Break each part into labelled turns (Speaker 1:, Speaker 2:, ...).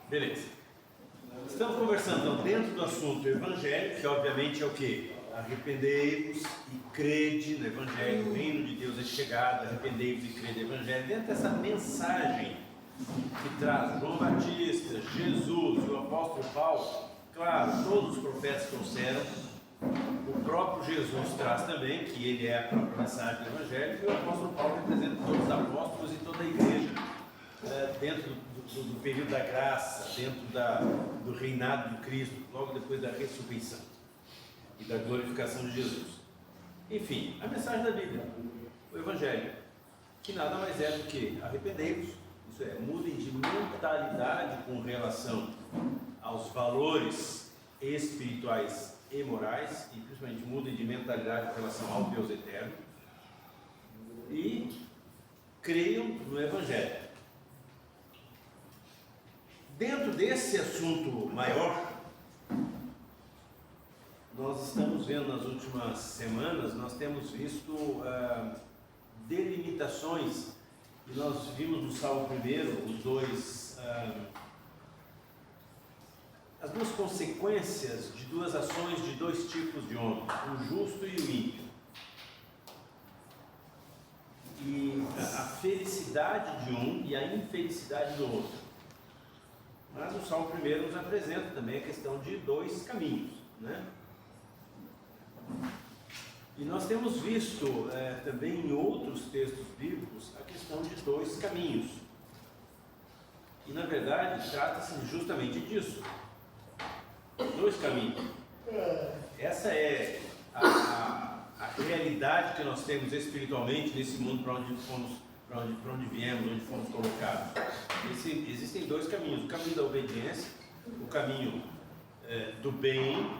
Speaker 1: Beleza. Estamos conversando então, dentro do assunto evangelho, que obviamente é o quê? Arrependei-vos e crede no evangelho, o reino de Deus é chegado, arrependei-vos e crede no evangelho. Dentro dessa mensagem que traz João Batista, Jesus e o apóstolo Paulo, claro, todos os profetas trouxeram, o próprio Jesus traz também, que ele é a própria mensagem do evangelho, e o apóstolo Paulo representa todos os apóstolos e toda a igreja, dentro do período da graça, dentro do reinado de Cristo, logo depois da ressurreição e da glorificação de Jesus. Enfim, a mensagem da Bíblia, o evangelho, que nada mais é do que arrependei-vos, isso é, mudem de mentalidade com relação aos valores espirituais e morais, e principalmente mudem de mentalidade com relação ao Deus eterno, e creiam no evangelho. Dentro desse assunto maior, nós estamos vendo nas últimas semanas, nós temos visto delimitações, e nós vimos no Salmo 1, as duas consequências de duas ações de dois tipos de homem, o justo e o ímpio. E a felicidade de um e a infelicidade do outro. Mas o Salmo 1 nos apresenta também a questão de dois caminhos, né? E nós temos visto também em outros textos bíblicos a questão de dois caminhos. E na verdade trata-se justamente disso. Dois caminhos. Essa é a realidade que nós temos espiritualmente nesse mundo para onde viemos, onde fomos colocados. Existem dois caminhos: o caminho da obediência, o caminho do bem,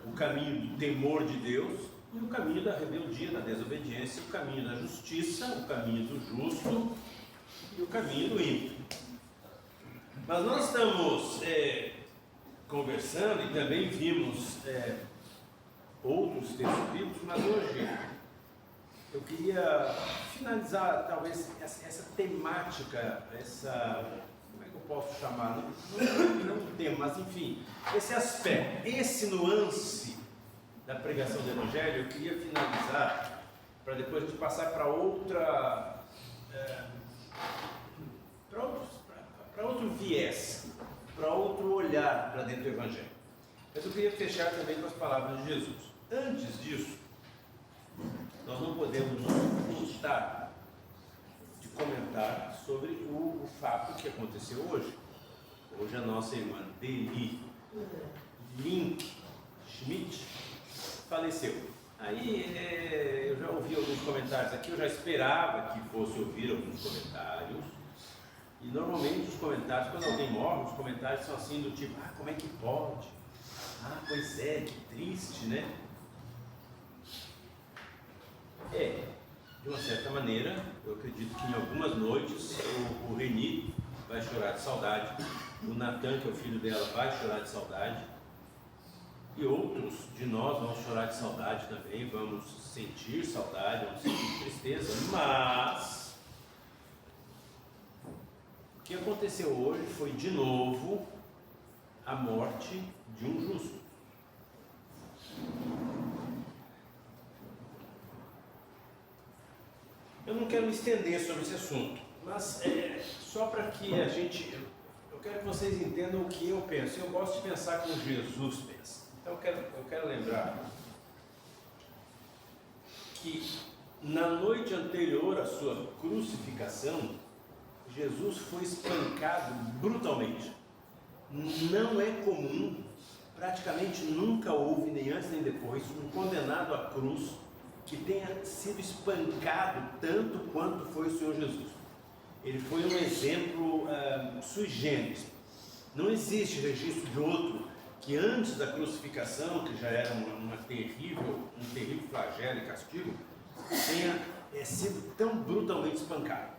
Speaker 1: o caminho do temor de Deus, e o caminho da rebeldia, da desobediência, o caminho da justiça, o caminho do justo e o caminho do ímpio. Mas nós estamos conversando e também vimos outros textos bíblicos, mas hoje eu queria finalizar talvez essa temática, como é que eu posso chamar? Não um tema, mas enfim, esse aspecto, esse nuance da pregação do Evangelho, eu queria finalizar para depois a gente passar para outro viés, para outro olhar para dentro do Evangelho. Mas eu queria fechar também com as palavras de Jesus. Antes disso, nós não podemos nos evitar de comentar sobre o fato que aconteceu hoje. Hoje a nossa irmã Deli Link Schmidt faleceu. Aí eu já ouvi alguns comentários aqui, eu já esperava que fosse ouvir alguns comentários. E normalmente os comentários, quando alguém morre, os comentários são assim do tipo: como é que pode? Pois é, que triste, né? De uma certa maneira, eu acredito que em algumas noites o Reni vai chorar de saudade, o Natan, que é o filho dela, vai chorar de saudade, e outros de nós vamos chorar de saudade também, vamos sentir saudade, vamos sentir tristeza, mas o que aconteceu hoje foi de novo a morte de um justo. Eu não quero me estender sobre esse assunto, mas só para que eu quero que vocês entendam o que eu penso. Eu gosto de pensar como Jesus pensa. Então eu quero lembrar que na noite anterior à sua crucificação, Jesus foi espancado brutalmente. Não é comum, praticamente nunca houve, nem antes nem depois, um condenado à cruz que tenha sido espancado tanto quanto foi o Senhor Jesus. Ele foi um exemplo sui generis. Não existe registro de outro que antes da crucificação, que já era um terrível flagelo e castigo, tenha sido tão brutalmente espancado.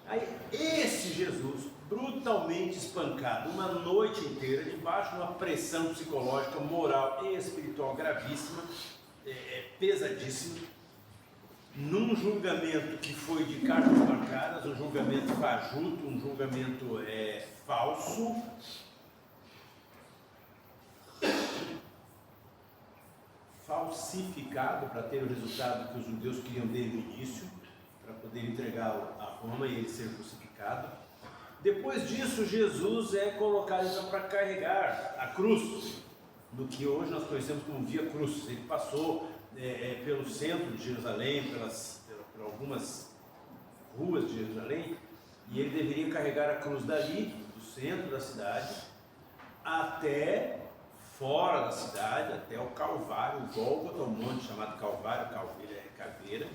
Speaker 1: Aí esse Jesus, brutalmente espancado, uma noite inteira, debaixo de uma pressão psicológica, moral e espiritual gravíssima, pesadíssimo, num julgamento que foi de cartas marcadas, um julgamento fajuto, um julgamento falso, falsificado para ter o resultado que os judeus queriam desde o início, para poder entregá-lo a Roma e ele ser crucificado. Depois disso, Jesus é colocado então para carregar a cruz, do que hoje nós conhecemos como Via Cruz. Ele passou pelo centro de Jerusalém, por algumas ruas de Jerusalém, e ele deveria carregar a cruz dali, do centro da cidade, até fora da cidade, até o Calvário, o Gólgota, um monte chamado Calvário, caveira,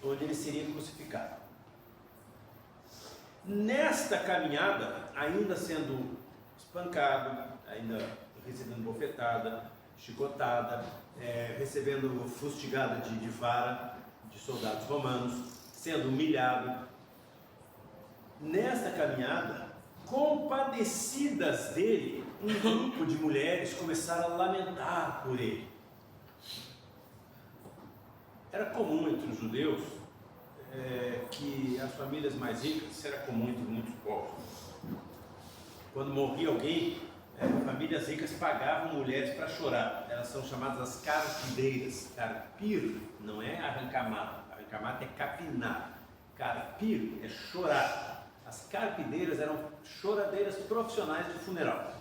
Speaker 1: onde ele seria crucificado. Nesta caminhada, ainda sendo espancado, ainda recebendo bofetada, chicotada, recebendo fustigada de vara de soldados romanos, sendo humilhado, nesta caminhada, compadecidas dele, um grupo de mulheres começaram a lamentar por ele. Era comum entre os judeus que as famílias mais ricas, isso era comum entre muitos povos, quando morria alguém, famílias ricas pagavam mulheres para chorar. Elas são chamadas as carpideiras. Carpir não é arrancar mato, arrancar mato é capinar. Carpir é chorar. As carpideiras eram choradeiras profissionais de funeral.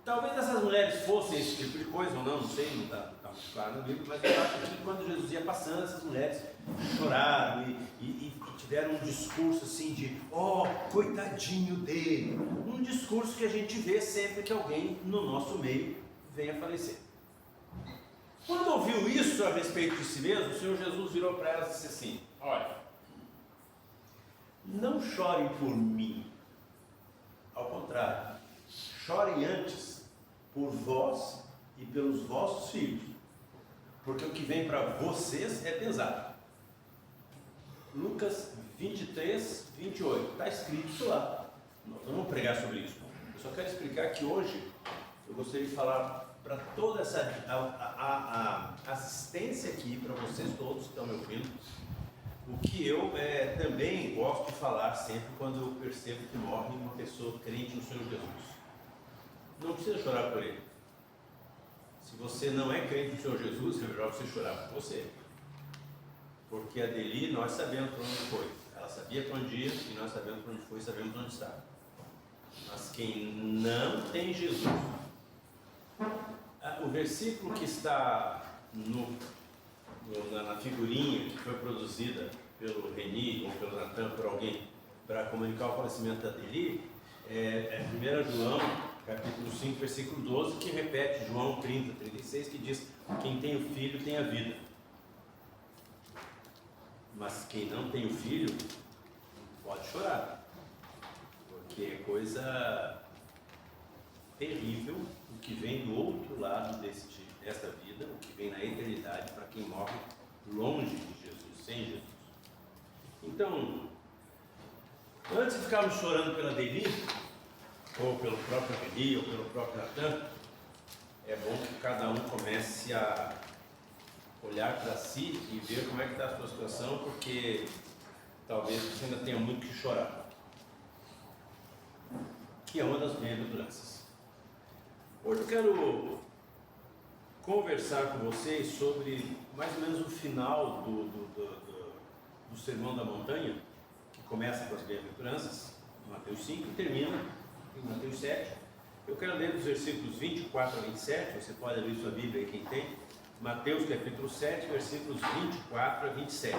Speaker 1: Talvez essas mulheres fossem esse tipo de coisa ou não, não sei, não está muito claro no livro, mas eu acho que quando Jesus ia passando, essas mulheres choraram e tiveram um discurso assim de coitadinho dele, um discurso que a gente vê sempre que alguém no nosso meio vem a falecer. Quando ouviu isso a respeito de si mesmo, o Senhor Jesus virou para elas e disse assim: olha, não chorem por mim, ao contrário, chorem antes por vós e pelos vossos filhos, porque o que vem para vocês é pesado. Lucas 23, 28, está escrito isso lá. Nós vamos pregar sobre isso. Eu só quero explicar que hoje eu gostaria de falar para toda essa a assistência aqui, para vocês todos que estão me ouvindo, o que eu também gosto de falar sempre quando eu percebo que morre uma pessoa crente no Senhor Jesus. Não precisa chorar por ele. Se você não é crente no Senhor Jesus, é melhor você chorar por você. Porque a Deli, nós sabemos para onde foi. Ela sabia para onde ia e nós sabemos para onde foi e sabemos onde está. Mas quem não tem Jesus, o versículo que está na figurinha que foi produzida pelo Reni ou pelo Natan, por alguém, para comunicar o falecimento da Deli, é 1 João, capítulo 5, versículo 12, que repete João 30, 36, que diz: quem tem o filho tem a vida. Mas quem não tem o filho pode chorar, porque é coisa terrível o que vem do outro lado desta vida, o que vem na eternidade para quem morre longe de Jesus, sem Jesus. Então, antes de ficarmos chorando pela Deli, ou pelo próprio Reni, ou pelo próprio Natan, é bom que cada um comece a olhar para si e ver como é que está a sua situação, porque talvez você ainda tenha muito que chorar, que é uma das bem-aventuranças. Hoje eu quero conversar com vocês sobre mais ou menos o final do Sermão da Montanha, que começa com as bem-aventuranças, em Mateus 5, e termina em Mateus 7. Eu quero ler dos versículos 24 a 27, você pode abrir sua Bíblia aí, quem tem. Mateus capítulo 7, versículos 24 a 27.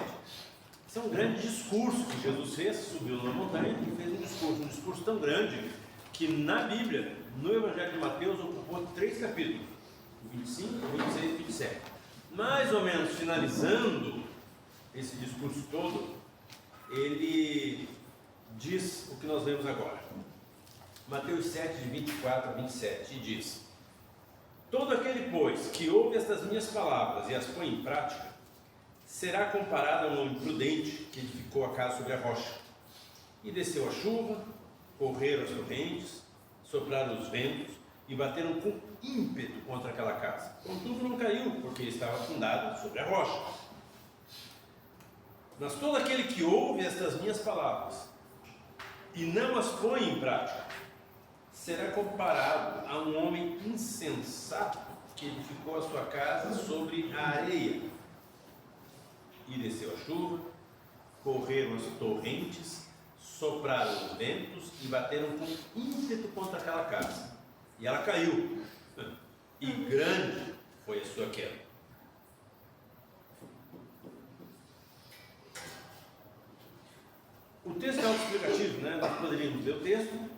Speaker 1: Esse é um grande discurso que Jesus fez, subiu na montanha e fez um discurso tão grande que na Bíblia, no Evangelho de Mateus, ocupou 3 capítulos, 25, 26 e 27. Mais ou menos finalizando esse discurso todo, ele diz o que nós lemos agora. Mateus 7, de 24 a 27, e diz: todo aquele, pois, que ouve estas minhas palavras e as põe em prática, será comparado a um homem prudente que edificou a casa sobre a rocha. E desceu a chuva, correram as torrentes, sopraram os ventos e bateram com ímpeto contra aquela casa. Contudo não caiu, porque estava fundada sobre a rocha. Mas todo aquele que ouve estas minhas palavras e não as põe em prática, será comparado a um homem insensato que edificou a sua casa sobre a areia. E desceu a chuva, correram as torrentes, sopraram os ventos e bateram com ímpeto contra aquela casa. E ela caiu, e grande foi a sua queda. O texto é autoexplicativo, né? Nós poderíamos ler o texto.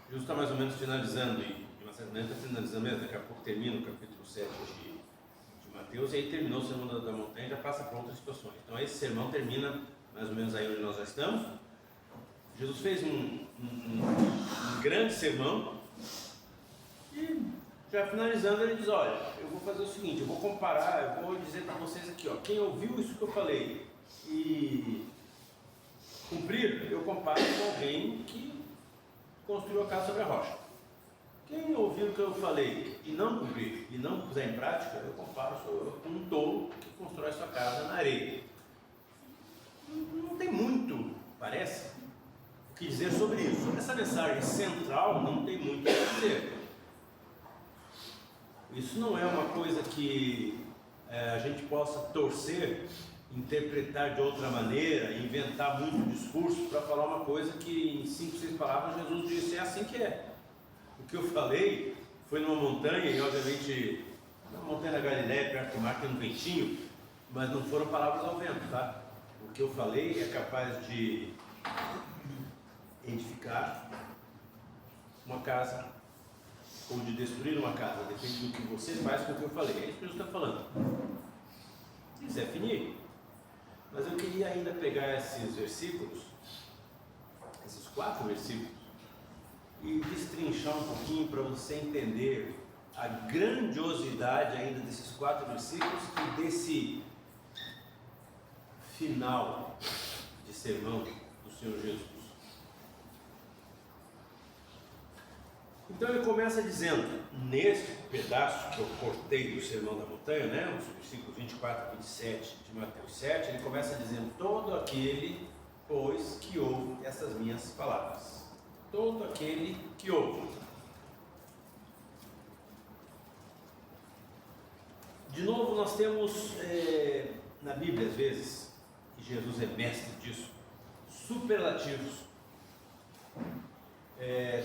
Speaker 1: Jesus está mais ou menos finalizando, e de uma certa maneira está finalizando mesmo, daqui a pouco termina o capítulo 7 de Mateus, e aí terminou o sermão da montanha e já passa para outras situações. Então esse sermão termina mais ou menos aí onde nós já estamos. Jesus fez um grande sermão, e já finalizando ele diz, olha, eu vou fazer o seguinte, eu vou comparar, eu vou dizer para vocês aqui, ó, quem ouviu isso que eu falei e cumprir, eu comparo com alguém que construiu a casa sobre a rocha. Quem ouviu o que eu falei e não cumprir, e não puser em prática, eu comparo com um tolo que constrói sua casa na areia. Não tem muito, parece, o que dizer sobre isso. Sobre essa mensagem central, não tem muito o que dizer. Isso não é uma coisa que a gente possa torcer, interpretar de outra maneira, inventar muito discurso para falar uma coisa que em 5, 6 palavras Jesus disse, é assim que é. O que eu falei foi numa montanha, e obviamente na montanha da Galileia, perto do mar, tem um ventinho, mas não foram palavras ao vento, tá? O que eu falei é capaz de edificar uma casa ou de destruir uma casa, depende do que você faz com o que eu falei. É isso que Jesus está falando. Isso é finir. Mas eu queria ainda pegar esses versículos, esses 4 versículos, e destrinchar um pouquinho para você entender a grandiosidade ainda desses 4 versículos e desse final de sermão do Senhor Jesus. Então ele começa dizendo, nesse pedaço que eu cortei do Sermão da Montanha, né, os versículos 24 e 27 de Mateus 7, ele começa dizendo, todo aquele, pois, que ouve essas minhas palavras. Todo aquele que ouve. De novo, nós temos na Bíblia, às vezes, e Jesus é mestre disso, superlativos.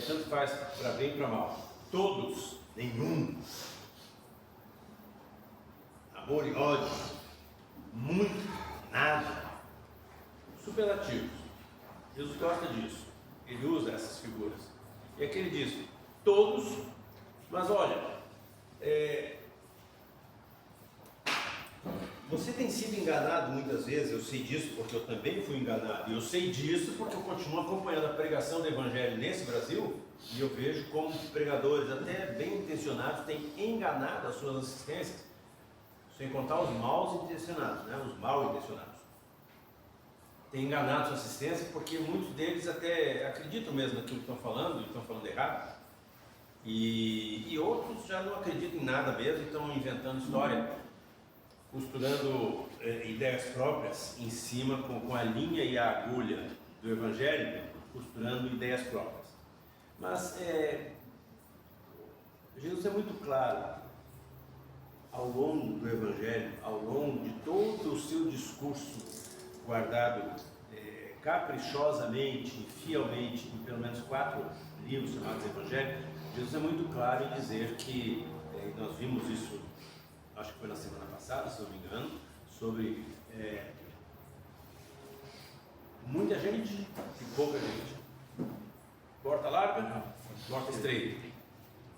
Speaker 1: Tanto faz para bem e para mal. Todos, nenhum. Amor e ódio. Muito, nada. Superlativos. Jesus gosta disso. Ele usa essas figuras. E aqui ele diz, todos, mas olha, você tem sido enganado muitas vezes, eu sei disso porque eu também fui enganado, e eu sei disso porque eu continuo acompanhando a pregação do Evangelho nesse Brasil, e eu vejo como pregadores até bem intencionados têm enganado as suas assistências, sem contar os mal intencionados, né? Os mal intencionados. Têm enganado sua assistência porque muitos deles até acreditam mesmo naquilo que estão falando, e estão falando errado, e outros já não acreditam em nada mesmo e estão inventando história, costurando ideias próprias em cima com a linha e a agulha do Evangelho, costurando ideias próprias. Mas Jesus é muito claro ao longo do Evangelho, ao longo de todo o seu discurso guardado caprichosamente e fielmente em pelo menos 4 livros chamados Evangelho. Jesus é muito claro em dizer que, nós vimos isso, acho que foi na semana passada, se não me engano, sobre muita gente e pouca gente. Porta larga, porta estreita.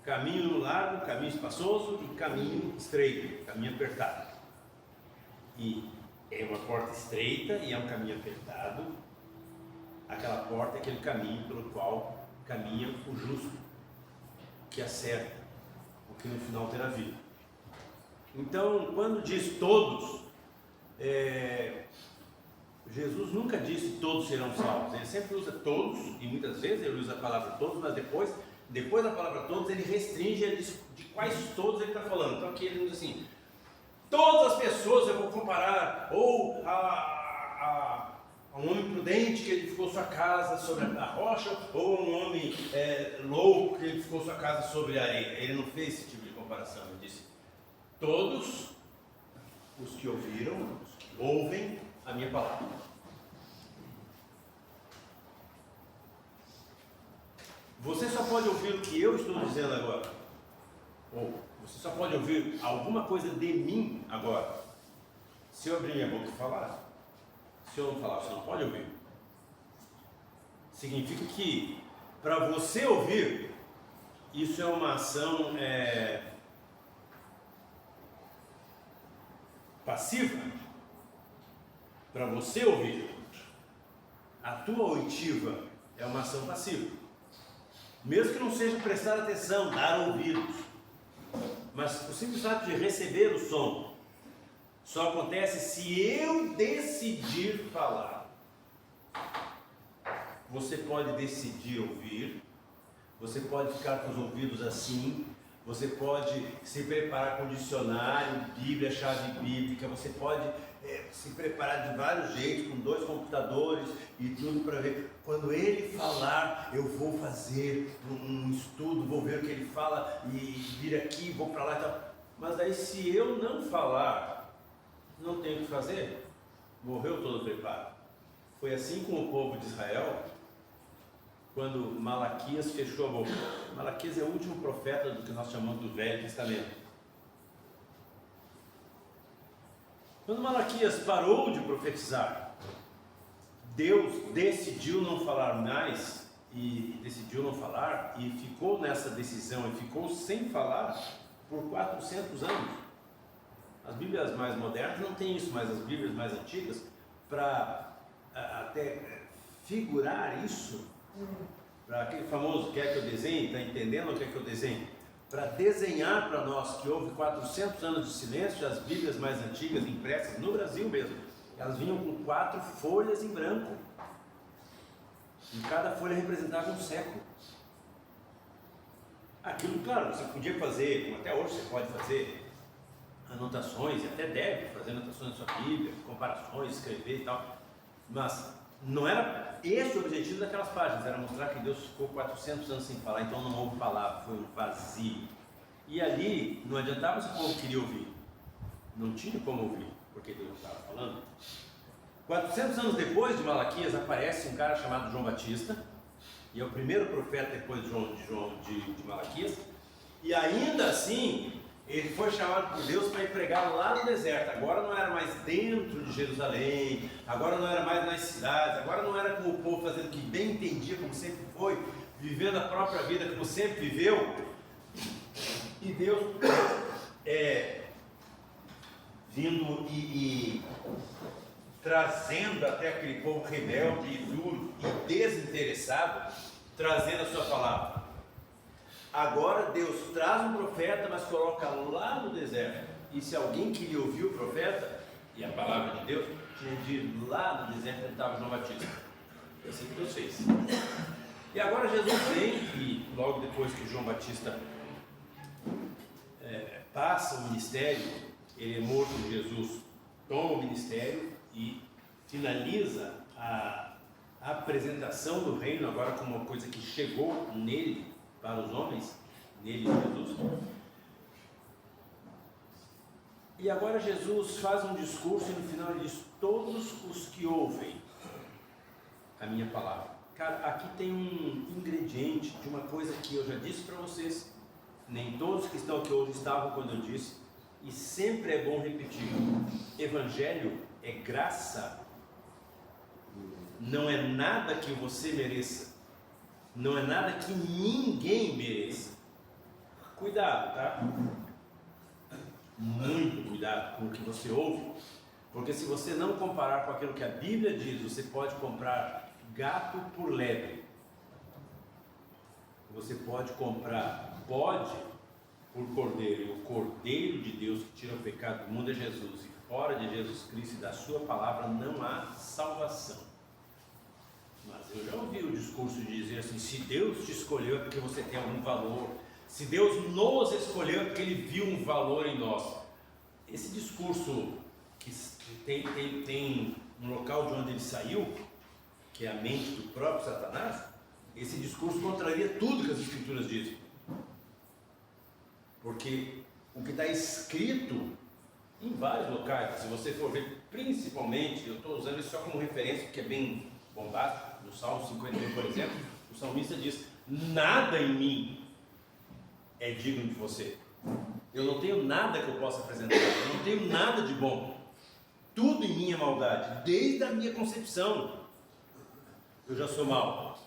Speaker 1: Caminho largo, caminho espaçoso e caminho estreito, caminho apertado. E é uma porta estreita e é um caminho apertado. Aquela porta é aquele caminho pelo qual caminha o justo, que acerta, o que no final terá vida. Então, quando diz todos, Jesus nunca disse todos serão salvos. Ele sempre usa todos, e muitas vezes ele usa a palavra todos, mas depois da palavra todos, ele restringe, ele diz de quais todos ele está falando. Então aqui ele diz assim, todas as pessoas eu vou comparar, ou um homem prudente que edificou sua casa sobre a rocha, ou um homem louco que edificou sua casa sobre a areia. Ele não fez esse tipo de comparação. Ele disse: todos os que ouviram, os que ouvem a minha palavra. Você só pode ouvir o que eu estou dizendo agora, ou você só pode ouvir alguma coisa de mim agora, se eu abrir minha boca e falar. Se eu não falar, você não pode ouvir. Significa que, para você ouvir, isso é uma ação passiva. Para você ouvir, a tua oitiva é uma ação passiva. Mesmo que não seja prestar atenção, dar ouvidos, mas o simples fato de receber o som só acontece se eu decidir falar. Você pode decidir ouvir, você pode ficar com os ouvidos assim, você pode se preparar com dicionário, Bíblia, chave bíblica, você pode se preparar de vários jeitos, com 2 computadores e tudo para ver. Quando ele falar, eu vou fazer um estudo, vou ver o que ele fala e vir aqui, vou para lá e tal. Mas daí, se eu não falar, não tenho o que fazer, morreu todo o preparo. Foi assim com o povo de Israel, quando Malaquias fechou a boca. Malaquias é o último profeta do que nós chamamos do Velho Testamento. Quando Malaquias parou de profetizar, Deus decidiu não falar mais, e decidiu não falar, e ficou nessa decisão, e ficou sem falar por 400 anos. As Bíblias mais modernas não têm isso, mas as Bíblias mais antigas, para até figurar isso, para aquele famoso quer que eu desenhe, está entendendo o que é que eu desenho? Para desenhar para nós que houve 400 anos de silêncio, as Bíblias mais antigas impressas no Brasil mesmo, elas vinham com 4 folhas em branco, e cada folha representava um século. Aquilo, claro, você podia fazer, como até hoje você pode fazer anotações, e até deve fazer anotações na sua Bíblia, comparações, escrever e tal, mas não era esse o objetivo daquelas páginas, era mostrar que Deus ficou 400 anos sem falar, então não houve palavra, foi um vazio. E ali não adiantava se o povo queria ouvir, não tinha como ouvir, porque Deus não estava falando. 400 anos depois de Malaquias aparece um cara chamado João Batista, e é o primeiro profeta depois de Malaquias, e ainda assim ele foi chamado por Deus para ir pregar lá no deserto. Agora não era mais dentro de Jerusalém, agora não era mais nas cidades, agora não era com o povo fazendo o que bem entendia, como sempre foi, vivendo a própria vida como sempre viveu. E Deus vindo e trazendo até aquele povo rebelde e duro e desinteressado, trazendo a sua palavra. Agora Deus traz um profeta, mas coloca lá no deserto. E se alguém queria ouvir o profeta e a palavra de Deus, tinha de ir lá no deserto onde estava João Batista. É assim que Deus fez. E agora Jesus vem, e logo depois que João Batista passa o ministério, ele é morto, Jesus toma o ministério e finaliza a apresentação do reino agora como uma coisa que chegou nele, para os homens, nele Jesus. E agora Jesus faz um discurso e no final ele diz: todos os que ouvem a minha palavra. Cara, aqui tem um ingrediente de uma coisa que eu já disse para vocês, nem todos que estão aqui hoje estavam quando eu disse, e sempre é bom repetir: Evangelho é graça, não é nada que você mereça. Não é nada que ninguém mereça. Cuidado, tá? Muito cuidado com o que você ouve, porque se você não comparar com aquilo que a Bíblia diz, você pode comprar gato por lebre. Você pode comprar bode por cordeiro, e o Cordeiro de Deus que tira o pecado do mundo é Jesus, e fora de Jesus Cristo e da sua palavra não há salvação. Mas eu já ouvi o discurso de dizer assim: se Deus te escolheu é porque você tem algum valor, se Deus nos escolheu é porque Ele viu um valor em nós. Esse discurso que tem um local de onde ele saiu, que é a mente do próprio Satanás, esse discurso contraria tudo que as Escrituras dizem. Porque o que está escrito em vários locais, se você for ver, principalmente, eu estou usando isso só como referência, porque é bem bombástico, no Salmo 51, por exemplo, o salmista diz: nada em mim é digno de você. Eu não tenho nada que eu possa apresentar, eu não tenho nada de bom. Tudo em mim é maldade, desde a minha concepção. Eu já sou mau.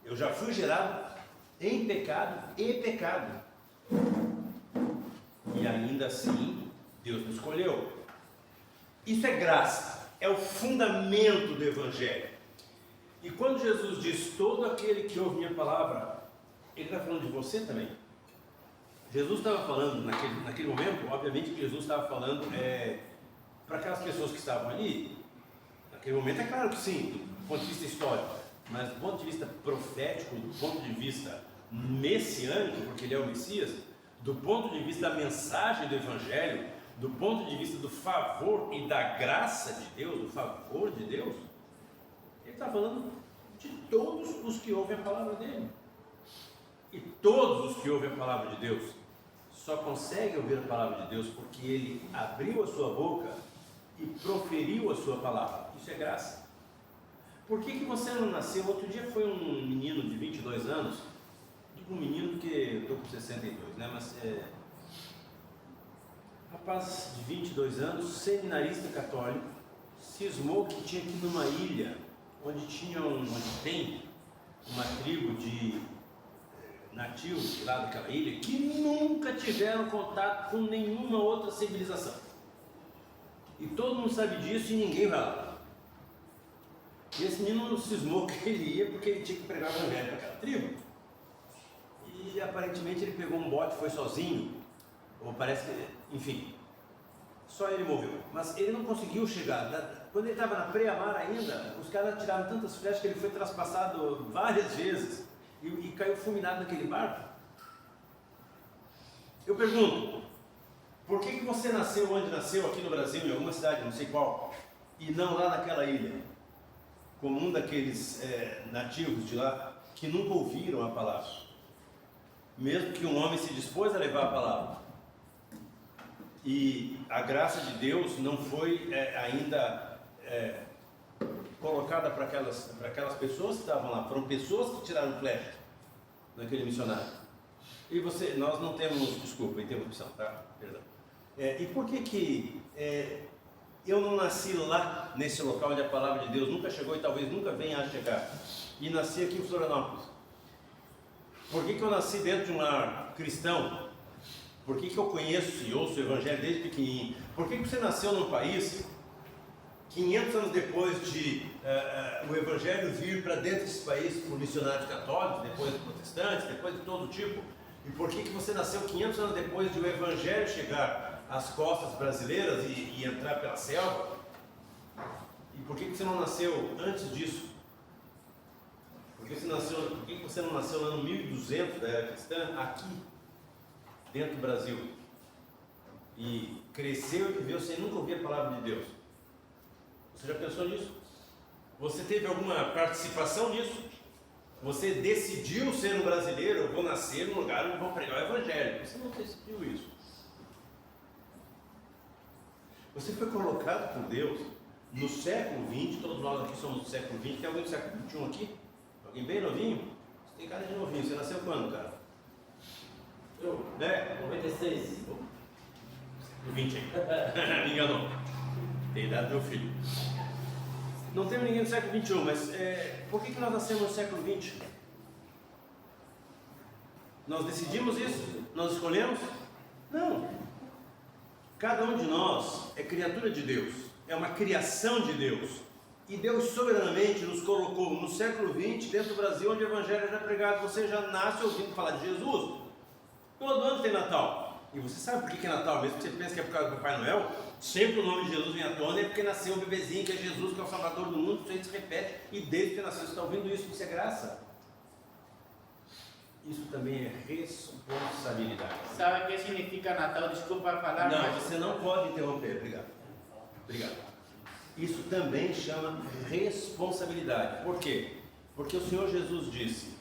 Speaker 1: Eu já fui gerado em pecado e pecado. E ainda assim, Deus me escolheu. Isso é graça, é o fundamento do Evangelho. E quando Jesus diz: todo aquele que ouve minha palavra, Ele está falando de você também. Jesus estava falando, naquele momento, obviamente que Jesus estava falando para aquelas pessoas que estavam ali. Naquele momento, é claro que sim, do ponto de vista histórico, mas do ponto de vista profético, do ponto de vista messiânico, porque Ele é o Messias, do ponto de vista da mensagem do Evangelho, do ponto de vista do favor e da graça de Deus, do favor de Deus, Ele está falando de todos os que ouvem a palavra dEle. E todos os que ouvem a palavra de Deus só conseguem ouvir a palavra de Deus porque Ele abriu a sua boca e proferiu a sua palavra. Isso é graça. Por que você não nasceu? Outro dia foi um menino de 22 anos, digo um menino porque eu estou com 62, né? Mas rapaz de 22 anos, seminarista católico, cismou que tinha que ir numa ilha onde tem uma tribo de nativos lá daquela ilha que nunca tiveram contato com nenhuma outra civilização. E todo mundo sabe disso e ninguém vai lá. E esse menino cismou que ele ia porque ele tinha que pregar o evangelho para aquela tribo. E aparentemente ele pegou um bote, foi sozinho, ou parece que, enfim, só ele morreu. Mas ele não conseguiu chegar. Quando ele estava na pré-mar ainda, os caras tiraram tantas flechas que ele foi traspassado várias vezes e caiu fulminado naquele barco. Eu pergunto, por que você nasceu onde nasceu, aqui no Brasil, em alguma cidade, não sei qual, e não lá naquela ilha, como um daqueles nativos de lá, que nunca ouviram a palavra, mesmo que um homem se dispôs a levar a palavra, e a graça de Deus não foi ainda colocada para aquelas pessoas que estavam lá, foram pessoas que tiraram flecha naquele missionário. E nós não temos, desculpa, interrupção, tá? Perdão. E por que eu não nasci lá, nesse local onde a palavra de Deus nunca chegou e talvez nunca venha a chegar, e nasci aqui em Florianópolis? Por que eu nasci dentro de um lar cristão? Por que eu conheço e ouço o Evangelho desde pequenininho? Por que você nasceu num país, 500 anos depois de o Evangelho vir para dentro desse país por missionários católicos, depois protestantes, depois de todo tipo? E por que você nasceu 500 anos depois de o Evangelho chegar às costas brasileiras e entrar pela selva? E por que você não nasceu antes disso? Por que você não nasceu lá no 1200 da era cristã, aqui, dentro do Brasil? E cresceu e viveu sem nunca ouvir a palavra de Deus? Você já pensou nisso? Você teve alguma participação nisso? Você decidiu ser um brasileiro? Eu vou nascer num lugar onde vou pregar o Evangelho. Você não decidiu isso. Você foi colocado por Deus no século XX. Todos nós aqui somos do século XX. Tem alguém do século XXI aqui? Alguém bem novinho? Você tem cara de novinho. Você nasceu quando, cara?
Speaker 2: Eu? 96.
Speaker 1: Século XX aí. Me enganou. Tem a idade do meu filho. Não temos ninguém do século XXI, mas por que nós nascemos no século XX? Nós decidimos isso? Nós escolhemos? Não. Cada um de nós é criatura de Deus, é uma criação de Deus. E Deus soberanamente nos colocou no século XX, dentro do Brasil, onde o Evangelho é pregado. Você já nasce ouvindo falar de Jesus. Todo ano tem Natal. E você sabe por que é Natal? Mesmo que você pense que é por causa do Papai Noel, sempre o nome de Jesus vem à tona, é porque nasceu um bebezinho que é Jesus, que é o Salvador do mundo. Isso aí se repete, e desde que nasceu, você está ouvindo isso, isso é graça. Isso também é responsabilidade.
Speaker 2: Sabe o que significa Natal? Desculpa falar,
Speaker 1: Não,
Speaker 2: mas...
Speaker 1: você não pode interromper. Obrigado. Obrigado. Isso também chama responsabilidade. Por quê? Porque o Senhor Jesus disse,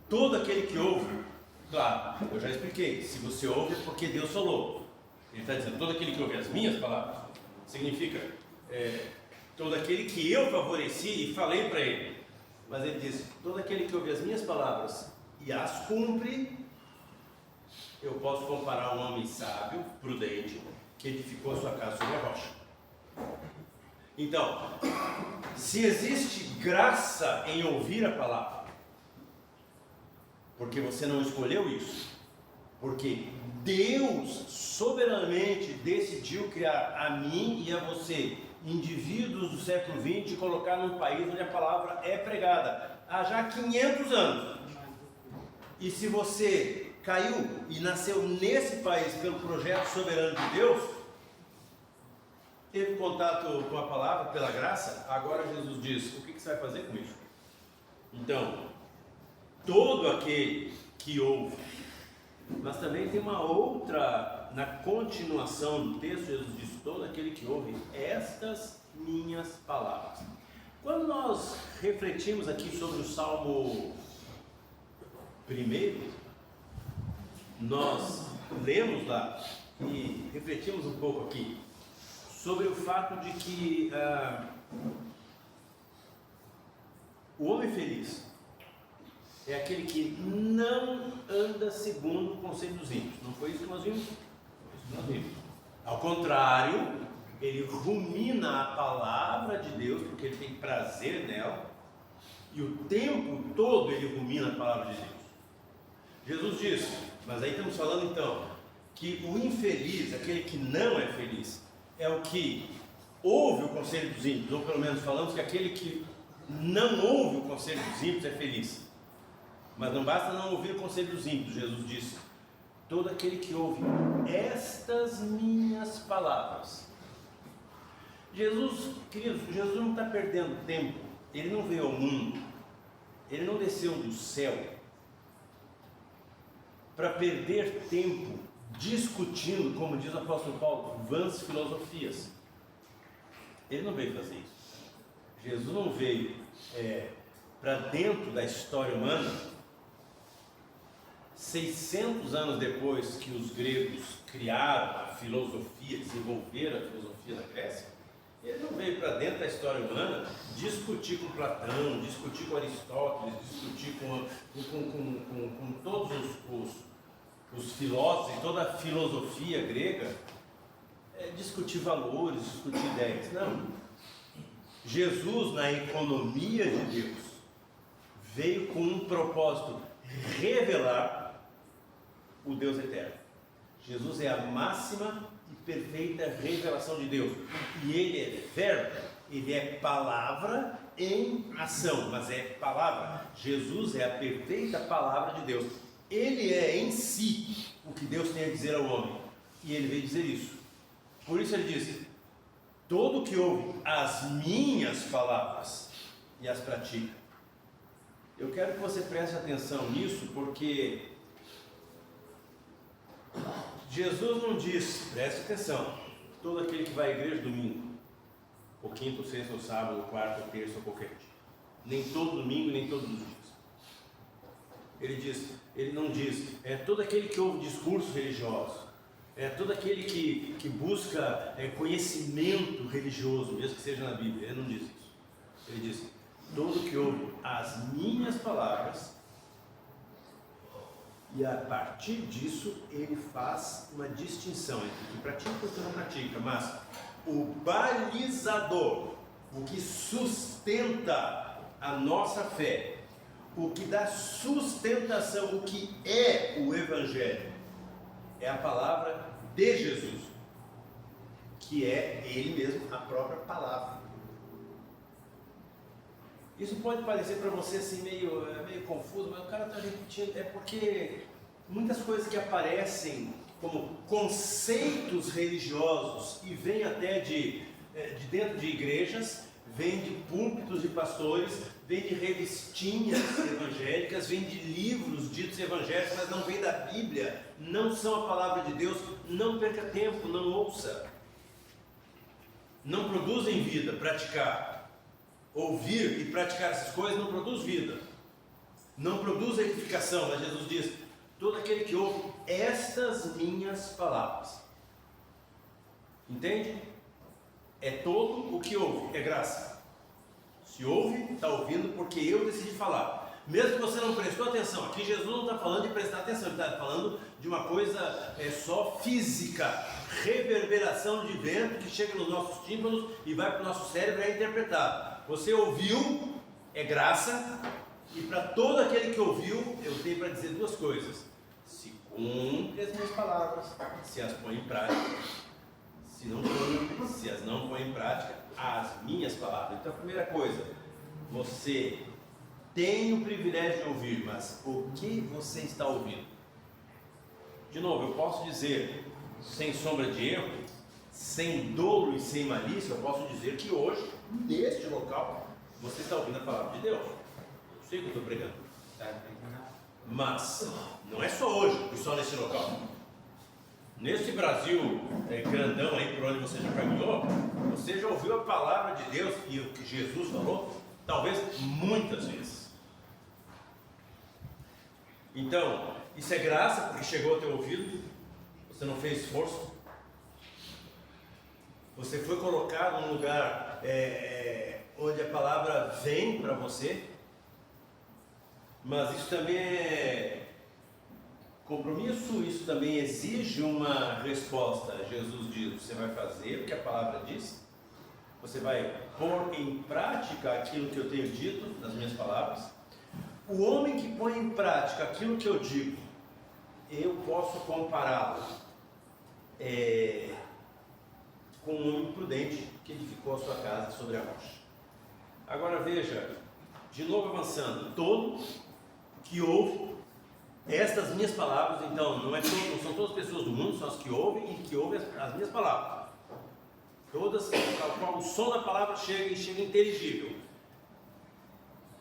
Speaker 1: todo aquele que ouve, claro, eu já expliquei, se você ouve é porque Deus falou. Ele está dizendo, todo aquele que ouve as minhas palavras, significa todo aquele que eu favoreci e falei para ele. Mas ele diz, todo aquele que ouve as minhas palavras e as cumpre, eu posso comparar um homem sábio, prudente, que edificou a sua casa sobre a rocha. Então, se existe graça em ouvir a palavra, porque você não escolheu isso, porque Deus soberanamente decidiu criar a mim e a você, indivíduos do século XX, e colocar num país onde a palavra é pregada há já 500 anos. E se você caiu e nasceu nesse país pelo projeto soberano de Deus, teve contato com a palavra pela graça, agora Jesus diz, o que você vai fazer com isso? Então, todo aquele que ouve, mas também tem uma outra, na continuação do texto, Jesus diz, todo aquele que ouve estas minhas palavras. Quando nós refletimos aqui sobre o Salmo 1, nós lemos lá e refletimos um pouco aqui sobre o fato de que o homem feliz é aquele que não anda segundo o conselho dos ímpios. Não foi isso que nós vimos? Ao contrário, ele rumina a palavra de Deus, porque ele tem prazer nela, e o tempo todo ele rumina a palavra de Deus. Jesus disse, mas aí estamos falando então, que o infeliz, aquele que não é feliz, é o que ouve o conselho dos ímpios, ou pelo menos falamos que aquele que não ouve o conselho dos ímpios é feliz. Mas não basta não ouvir o conselho dos ímpios, Jesus disse, todo aquele que ouve estas minhas palavras. Jesus, queridos, Jesus não está perdendo tempo, ele não veio ao mundo, ele não desceu do céu para perder tempo discutindo, como diz o apóstolo Paulo, vãs filosofias. Ele não veio fazer isso. Jesus não veio para dentro da história humana 600 anos depois que os gregos criaram a filosofia, desenvolveram a filosofia da Grécia. Ele não veio para dentro da história humana discutir com Platão, discutir com Aristóteles, discutir com todos os filósofos, toda a filosofia grega, discutir valores, discutir ideias. Não. Jesus, na economia de Deus, veio com um propósito: revelar o Deus eterno. Jesus é a máxima e perfeita revelação de Deus. E Ele é verbo, Ele é palavra em ação, mas é palavra. Jesus é a perfeita palavra de Deus. Ele é em si o que Deus tem a dizer ao homem. E Ele veio dizer isso. Por isso Ele disse: todo que ouve as minhas palavras e as pratica. Eu quero que você preste atenção nisso, porque Jesus não diz, preste atenção, todo aquele que vai à igreja domingo, ou quinto, ou sexto, ou sábado, ou quarto, ou terça, ou qualquer dia. Nem todo domingo, nem todos os dias. Ele não diz, todo aquele que ouve discursos religiosos, todo aquele que busca conhecimento religioso, mesmo que seja na Bíblia. Ele não diz isso. Ele diz, todo que ouve as minhas palavras, e a partir disso ele faz uma distinção entre o que pratica e o que não pratica. Mas o balizador, o que sustenta a nossa fé, o que dá sustentação, o que é o Evangelho, é a palavra de Jesus, que é Ele mesmo, a própria palavra. Isso pode parecer para você assim meio confuso, mas o cara está repetindo, é porque muitas coisas que aparecem como conceitos religiosos e vêm até de dentro de igrejas, vêm de púlpitos de pastores, vêm de revistinhas evangélicas, vêm de livros ditos evangélicos, mas não vêm da Bíblia, não são a palavra de Deus. Não perca tempo, não ouça. não produzem vida. Praticar, ouvir e praticar essas coisas não produz vida, não produz edificação. Mas Jesus diz: todo aquele que ouve estas minhas palavras. Entende? É todo o que ouve, é graça. Se ouve, está ouvindo porque eu decidi falar. Mesmo que você não prestou atenção, aqui Jesus não está falando de prestar atenção, ele está falando de uma coisa só física, reverberação de vento que chega nos nossos tímpanos e vai para o nosso cérebro e é interpretado. Você ouviu, é graça, e para todo aquele que ouviu, eu tenho para dizer duas coisas: se cumpre as minhas palavras, se as põe em prática; se não cumpre, se as não põe em prática, as minhas palavras. Então a primeira coisa, você tem o privilégio de ouvir, mas o que você está ouvindo? De novo, eu posso dizer, sem sombra de erro, sem dolo e sem malícia, eu posso dizer que hoje, neste local, você está ouvindo a palavra de Deus. Eu sei que eu estou pregando. Mas não é só hoje e só nesse local. Nesse Brasil grandão aí por onde você já caminhou, você já ouviu a palavra de Deus e o que Jesus falou, talvez muitas vezes. Então, isso é graça porque chegou ao teu ouvido, você não fez esforço, você foi colocado num lugar onde a palavra vem para você, mas isso também é compromisso, isso também exige uma resposta. Jesus diz: você vai fazer o que a palavra diz, você vai pôr em prática aquilo que eu tenho dito nas minhas palavras. O homem que põe em prática aquilo que eu digo, eu posso compará-lo com um homem prudente que edificou a sua casa sobre a rocha. Agora veja, de novo avançando, todo que ouve estas minhas palavras, então não são todas as pessoas do mundo, são as que ouvem e que ouvem as minhas palavras, todas ao qual o som da palavra chega e chega inteligível,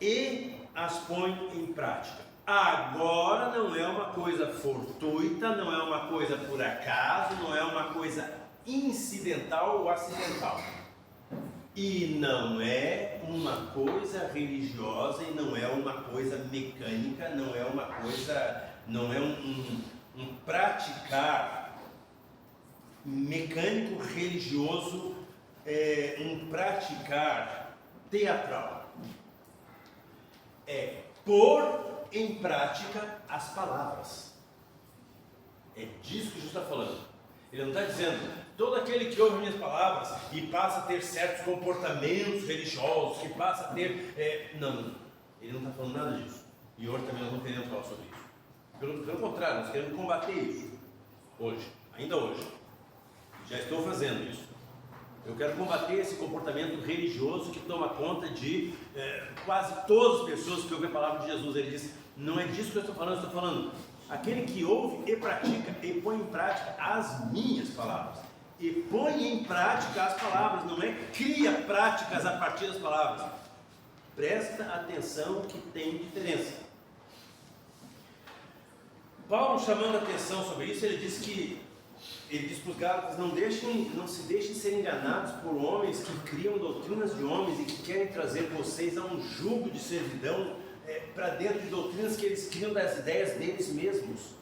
Speaker 1: e as põe em prática. Agora não é uma coisa fortuita, não é uma coisa por acaso, não é uma coisa incidental ou acidental, e não é uma coisa religiosa, e não é uma coisa mecânica, não é uma coisa, não é um praticar mecânico religioso, um praticar teatral. É pôr em prática as palavras. É disso que Jesus está falando. Ele não está dizendo: todo aquele que ouve minhas palavras e passa a ter certos comportamentos religiosos, que passa a ter... Não, ele não está falando nada disso. E hoje também nós não queremos falar sobre isso. Pelo contrário, nós queremos combater isso. Hoje, ainda hoje. Já estou fazendo isso. Eu quero combater esse comportamento religioso que toma conta de quase todas as pessoas que ouvem a palavra de Jesus. Ele diz: não é disso que eu estou falando aquele que ouve e pratica e põe em prática as minhas palavras. E põe em prática as palavras, não é cria práticas a partir das palavras. Presta atenção que tem diferença. Paulo, chamando a atenção sobre isso, ele diz para os Gálatas: não se deixem ser enganados por homens que criam doutrinas de homens e que querem trazer vocês a um jugo de servidão para dentro de doutrinas que eles criam das ideias deles mesmos.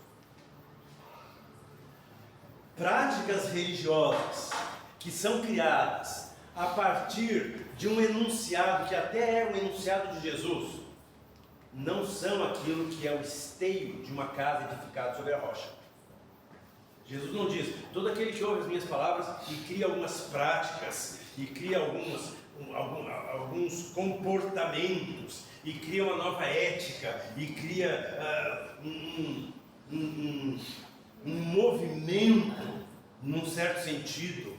Speaker 1: Práticas religiosas que são criadas a partir de um enunciado que até é um enunciado de Jesus, não são aquilo que é o esteio de uma casa edificada sobre a rocha. Jesus não diz: todo aquele que ouve as minhas palavras e cria algumas práticas, e cria alguns comportamentos, e cria uma nova ética, e cria um movimento, num certo sentido,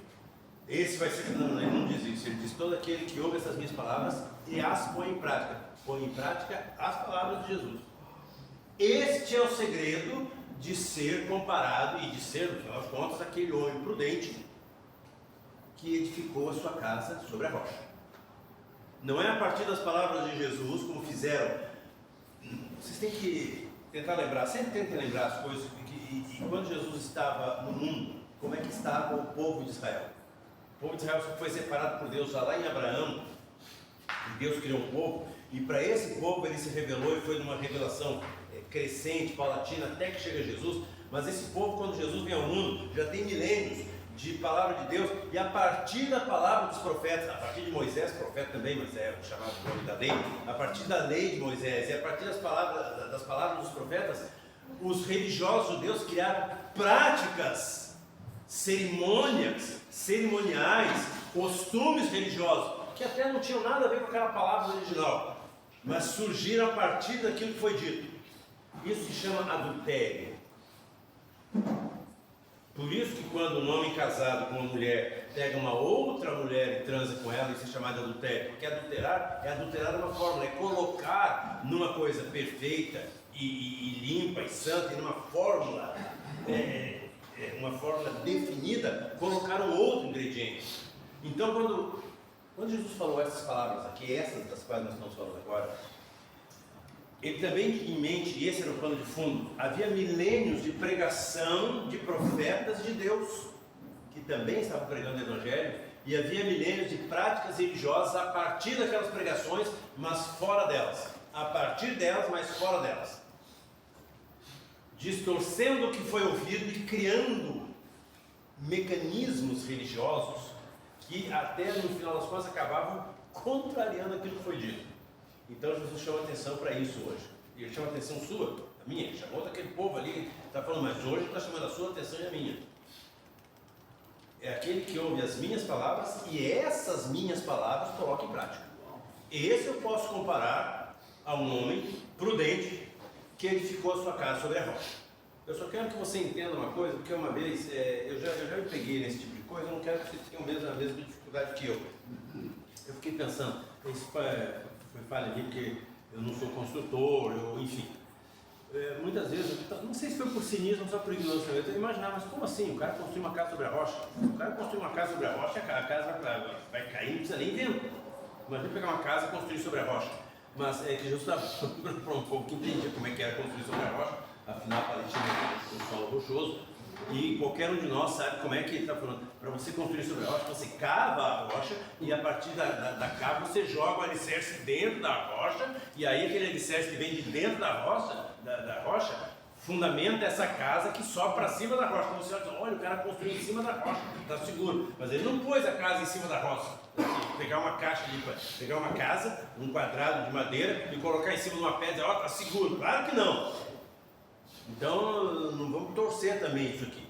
Speaker 1: esse vai ser... Não, ele não diz isso. Ele diz: todo aquele que ouve essas minhas palavras e as põe em prática. Põe em prática as palavras de Jesus. Este é o segredo de ser comparado e de ser, no final de contas, aquele homem prudente que edificou a sua casa sobre a rocha. Não é a partir das palavras de Jesus, como fizeram. Vocês têm que tentar lembrar, sempre tentem lembrar as coisas, e quando Jesus estava no mundo, como é que estava o povo de Israel? O povo de Israel foi separado por Deus lá em Abraão, e Deus criou um povo, e para esse povo ele se revelou, e foi numa revelação crescente, paulatina, até que chega Jesus. Mas esse povo, quando Jesus vem ao mundo, já tem milênios de palavra de Deus, e a partir da palavra dos profetas, a partir de Moisés, profeta também, mas é o chamado nome da lei, a partir da lei de Moisés, e a partir das palavras dos profetas, os religiosos judeus criaram práticas, cerimoniais, costumes religiosos, que até não tinham nada a ver com aquela palavra original, mas surgiram a partir daquilo que foi dito. Isso se chama adultério. Por isso que quando um homem casado com uma mulher pega uma outra mulher e transa com ela, isso é chamado de adultério. Porque adulterar é adulterar uma fórmula, é colocar numa coisa perfeita e limpa e santa, e numa fórmula, uma fórmula definida, colocar um outro ingrediente. Então quando Jesus falou essas palavras aqui, essas das quais nós estamos falando agora, ele também em mente, e esse era o plano de fundo, havia milênios de pregação de profetas de Deus, que também estavam pregando o Evangelho, e havia milênios de práticas religiosas a partir daquelas pregações, mas fora delas. A partir delas, mas fora delas. Distorcendo o que foi ouvido e criando mecanismos religiosos que até no final das contas acabavam contrariando aquilo que foi dito. Então Jesus chama atenção para isso hoje. E ele chama a atenção sua, a minha. Ele chamou daquele povo ali que está falando, mas hoje ele está chamando a sua atenção e a minha. É aquele que ouve as minhas palavras e essas minhas palavras coloca em prática. Esse eu posso comparar a um homem prudente que edificou a sua casa sobre a rocha. Eu só quero que você entenda uma coisa, porque uma vez eu já me peguei nesse tipo de coisa, eu não quero que vocês tenham a mesma dificuldade que eu. Eu fiquei pensando, isso foi falha ali, porque eu não sou construtor, enfim. Muitas vezes, não sei se foi por cinismo ou só por ignorância, eu imaginava, mas como assim? O cara construiu uma casa sobre a rocha? O cara construiu uma casa sobre a rocha, a casa vai cair, não precisa nem vento. Imagina pegar uma casa e construir sobre a rocha. Mas é que Jesus estava falando para um povo que entendia como é que era construir sobre a rocha, afinal a Palestina é um solo rochoso, e qualquer um de nós sabe como é que ele está falando. Para você construir sobre a rocha, você cava a rocha e a partir da cava você joga o alicerce dentro da rocha, e aí aquele alicerce que vem de dentro da rocha fundamenta essa casa que sobe para cima da rocha. Então você olha, o cara construiu em cima da rocha, está seguro, mas ele não pôs a casa em cima da rocha. Pegar uma pegar uma casa, um quadrado de madeira e colocar em cima de uma pedra e dizer, está seguro. Claro que não. Então não vamos torcer também isso aqui,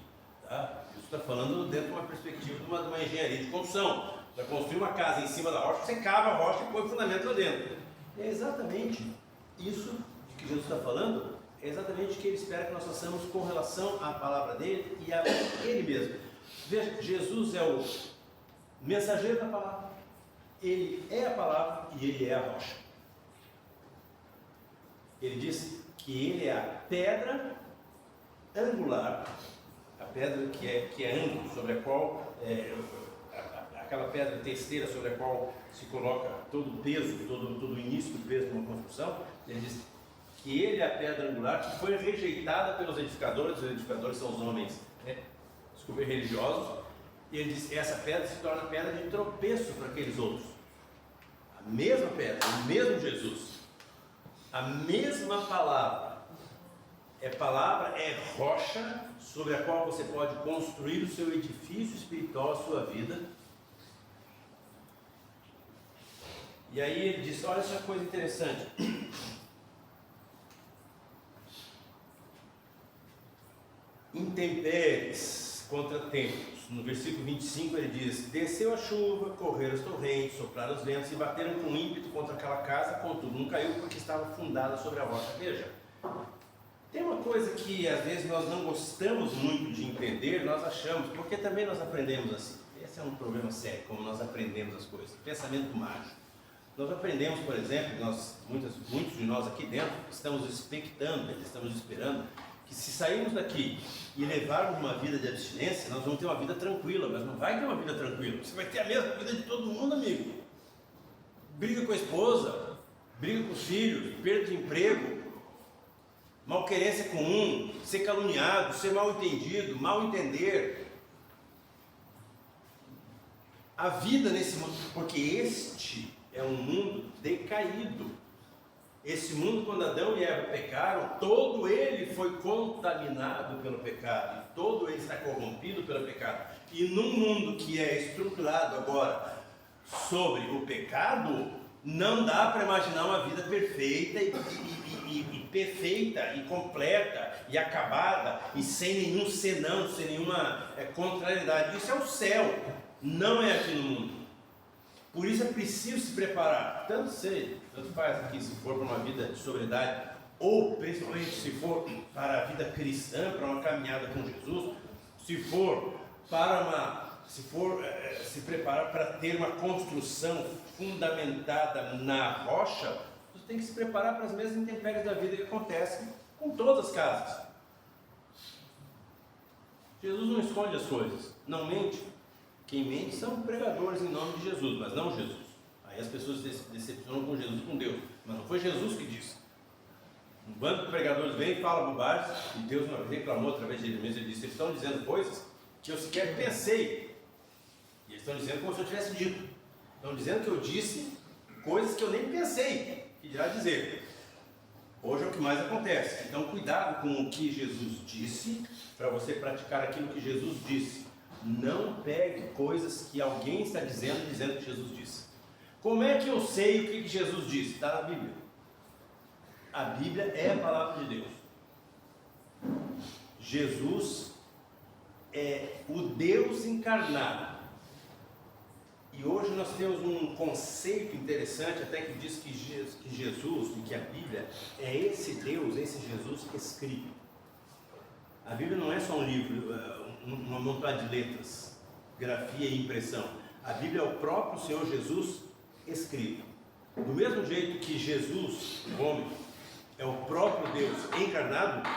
Speaker 1: tá? Isso está falando dentro de uma perspectiva de uma engenharia de construção. Para construir uma casa em cima da rocha, você cava a rocha e põe o fundamento lá dentro. É exatamente isso que Jesus está falando, é exatamente o que ele espera que nós façamos com relação à palavra dele e a ele mesmo. Veja, Jesus é o mensageiro da palavra, ele é a palavra e ele é a rocha. Ele diz que ele é a pedra angular, a pedra que é ângulo, sobre a qual, aquela pedra testeira sobre a qual se coloca todo o peso, todo o início do peso de uma construção. Ele diz que ele é a pedra angular que foi rejeitada pelos edificadores. Os edificadores são os homens religiosos, e ele diz que essa pedra se torna pedra de tropeço para aqueles outros. A mesma pedra, o mesmo Jesus, a mesma palavra, é rocha sobre a qual você pode construir o seu edifício espiritual, a sua vida. E aí ele diz, olha essa coisa interessante, intempéries, contratempos. No versículo 25 ele diz, desceu a chuva, correram as torrentes, sopraram os ventos e bateram com ímpeto contra aquela casa, contudo não caiu porque estava fundada sobre a rocha. Veja, tem uma coisa que às vezes nós não gostamos muito de entender, nós achamos, porque também nós aprendemos assim. Esse é um problema sério, como nós aprendemos as coisas. Pensamento mágico. Nós aprendemos, por exemplo, muitos de nós aqui dentro estamos expectando, estamos esperando que se sairmos daqui e levarmos uma vida de abstinência, nós vamos ter uma vida tranquila, mas não vai ter uma vida tranquila. Você vai ter a mesma vida de todo mundo, amigo. Briga com a esposa, briga com os filhos, perda de emprego, malquerência com um, ser caluniado, ser mal entendido, mal entender. a vida nesse mundo, porque este é um mundo decaído. Esse mundo, quando Adão e Eva pecaram, todo ele foi contaminado pelo pecado, e todo ele está corrompido pelo pecado. E num mundo que é estruturado agora sobre o pecado, não dá para imaginar uma vida perfeita e perfeita e completa e acabada e sem nenhum senão, sem nenhuma contrariedade. Isso é o céu, não é aqui no mundo. Por isso é preciso se preparar, tanto faz aqui, se for para uma vida de sobriedade, ou principalmente se for para a vida cristã, para uma caminhada com Jesus, se for se preparar para ter uma construção fundamentada na rocha, você tem que se preparar para as mesmas intempéries da vida que acontecem com todas as casas. Jesus não esconde as coisas, não mente. Quem mente são pregadores em nome de Jesus, mas não Jesus. Aí as pessoas se decepcionam com Jesus, com Deus, mas não foi Jesus que disse. Um bando de pregadores vem e fala bobagens, e Deus uma vez reclamou através de ele mesmo. Ele disse: eles estão dizendo coisas que eu sequer pensei, e eles estão dizendo como se eu tivesse dito. Estão dizendo que eu disse coisas que eu nem pensei, que dirá dizer. Hoje é o que mais acontece. Então cuidado com o que Jesus disse, para você praticar aquilo que Jesus disse. Não pegue coisas que alguém está dizendo que Jesus disse. Como é que eu sei o que Jesus disse? Está na Bíblia. A Bíblia é a palavra de Deus. Jesus é o Deus encarnado. E hoje nós temos um conceito interessante, até que diz que Jesus, e que a Bíblia é esse Deus, esse Jesus escrito. A Bíblia não é só um livro, uma montanha de letras, grafia e impressão. A Bíblia é o próprio Senhor Jesus escrito. Do mesmo jeito que Jesus, o homem, é o próprio Deus encarnado,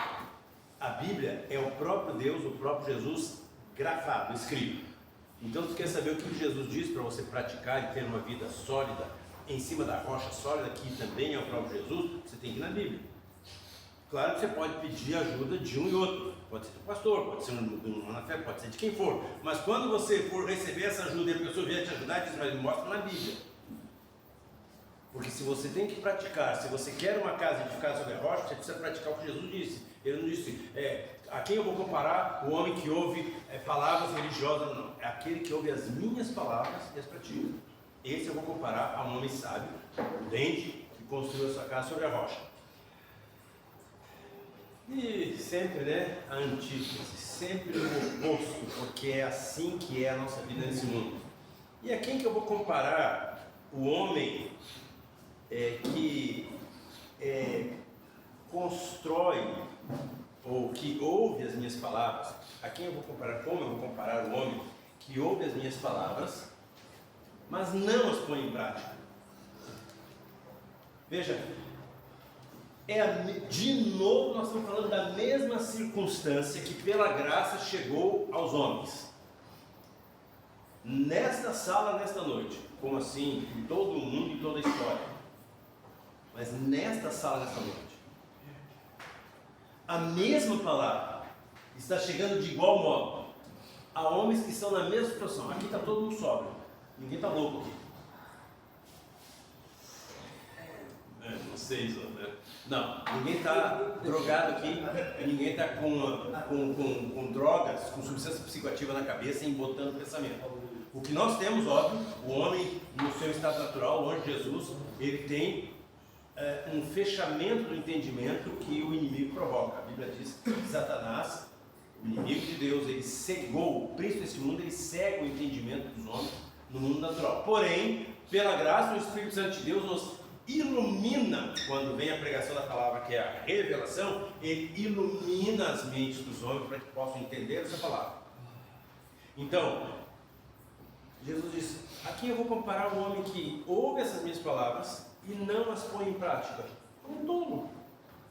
Speaker 1: a Bíblia é o próprio Deus, o próprio Jesus grafado, escrito. Então, se você quer saber o que Jesus diz para você praticar e ter uma vida sólida, em cima da rocha sólida, que também é o próprio Jesus, você tem que ir na Bíblia. Claro que você pode pedir ajuda de um e outro, pode ser do pastor, pode ser do na fé, pode ser de quem for, mas quando você for receber essa ajuda e a pessoa vier te ajudar, diz: mas me mostra na Bíblia. Porque se você tem que praticar, se você quer uma casa edificada sobre a rocha, você precisa praticar o que Jesus disse. Ele não disse: a quem eu vou comparar o homem que ouve palavras religiosas? Não, é aquele que ouve as minhas palavras e as pratica. Esse eu vou comparar a um homem sábio, prudente, que construiu a sua casa sobre a rocha. E sempre, a antítese, sempre o oposto, porque é assim que é a nossa vida nesse mundo. E a quem que eu vou comparar o homem que constrói ou que ouve as minhas palavras? A quem eu vou comparar? Como eu vou comparar o homem que ouve as minhas palavras, mas não as põe em prática? Veja, de novo nós estamos falando da mesma circunstância que pela graça chegou aos homens. Nesta sala, nesta noite. Como assim? Em todo o mundo, em toda a história. Mas nesta sala, nesta noite. A mesma palavra está chegando de igual modo a homens que estão na mesma situação. Aqui está todo mundo sóbrio. Ninguém está louco aqui. Não sei, não, ninguém está drogado aqui, ninguém está com drogas, com substância psicoativa na cabeça e embotando o pensamento. O que nós temos, óbvio, o homem no seu estado natural, longe de Jesus, ele tem um fechamento do entendimento que o inimigo provoca. A Bíblia diz que Satanás, o inimigo de Deus, ele cegou, o príncipe desse mundo, ele cega o entendimento dos homens no mundo natural. Porém, pela graça do Espírito Santo de Deus, nos ilumina, quando vem a pregação da palavra, que é a revelação, ele ilumina as mentes dos homens para que possam entender essa palavra. Então, Jesus disse: a quem eu vou comparar o homem que ouve essas minhas palavras e não as põe em prática? Um tolo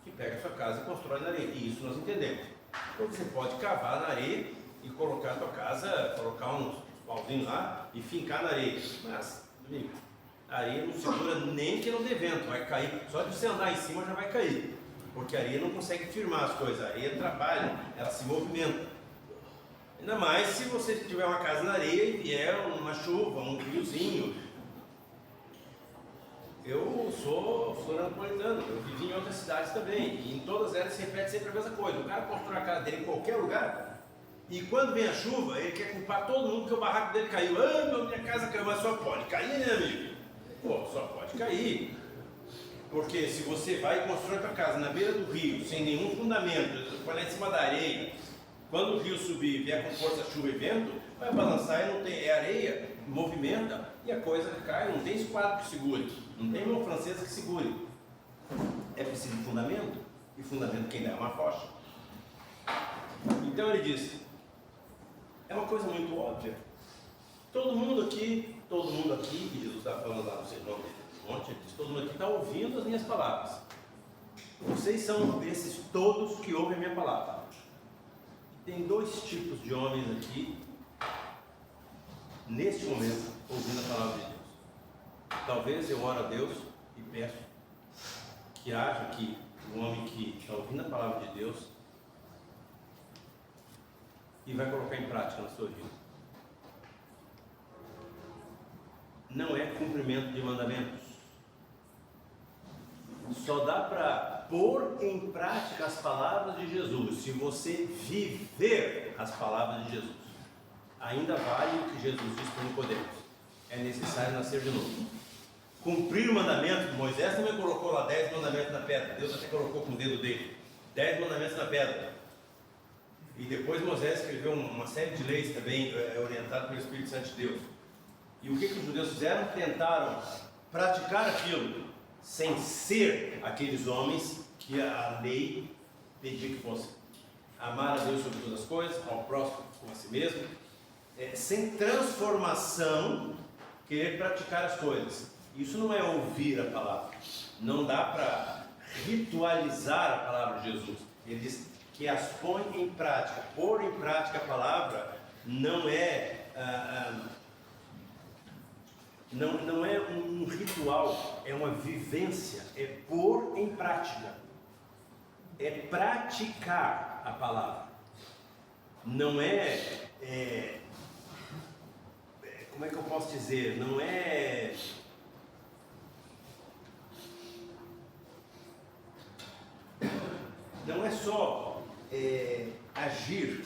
Speaker 1: que pega a sua casa e constrói na areia. E isso nós entendemos. Então você pode cavar na areia e colocar a tua casa, colocar uns pauzinhos lá e fincar na areia. Mas, amigo, a areia não segura nem que não dê vento, vai cair. Só de você andar em cima já vai cair. Porque a areia não consegue firmar as coisas. A areia trabalha, ela se movimenta. Ainda mais se você tiver uma casa na areia e vier uma chuva, um riozinho. Eu sou florianpolitano, eu vivi em outras cidades também, e em todas elas se repete sempre a mesma coisa. O cara constrói a casa dele em qualquer lugar, e quando vem a chuva, ele quer culpar todo mundo porque o barraco dele caiu. Ah, minha casa caiu, mas só pode cair, né, amigo? Pô, só pode cair. Porque se você vai e constrói a casa na beira do rio, sem nenhum fundamento, põe lá em cima da areia, quando o rio subir e vier com força, chuva e vento, vai balançar e não tem areia, movimenta e a coisa cai, não tem esquadro que segure, não tem mão francesa que segure. É preciso de fundamento, e fundamento quem dá é uma rocha. Então ele disse, é uma coisa muito óbvia. Todo mundo aqui, que Jesus está falando lá no sermão dele, ele diz, todo mundo aqui está ouvindo as minhas palavras. Vocês são esses todos que ouvem a minha palavra. Tem dois tipos de homens aqui, neste momento, ouvindo a palavra de Deus. Talvez eu oro a Deus e peço que haja aqui um homem que está ouvindo a palavra de Deus e vai colocar em prática na sua vida. Não é cumprimento de mandamentos. Só dá para pôr em prática as palavras de Jesus se você viver as palavras de Jesus. Ainda vale o que Jesus disse para Nicodemos: é necessário nascer de novo. Cumprir o mandamento, Moisés também colocou lá 10 mandamentos na pedra. Deus até colocou com o dedo dele 10 mandamentos na pedra. E depois Moisés escreveu uma série de leis também, orientado pelo Espírito Santo de Deus. E o que os judeus fizeram? Tentaram praticar aquilo sem ser aqueles homens que a lei pedia que fossem. Amar a Deus sobre todas as coisas, ao próximo como a si mesmo, sem transformação, querer praticar as coisas. Isso não é ouvir a palavra. Não dá para ritualizar a palavra de Jesus. Ele diz que as põe em prática. Pôr em prática a palavra não é não é um ritual, é uma vivência, é pôr em prática, é praticar a palavra. Não como é que eu posso dizer? Não é só agir,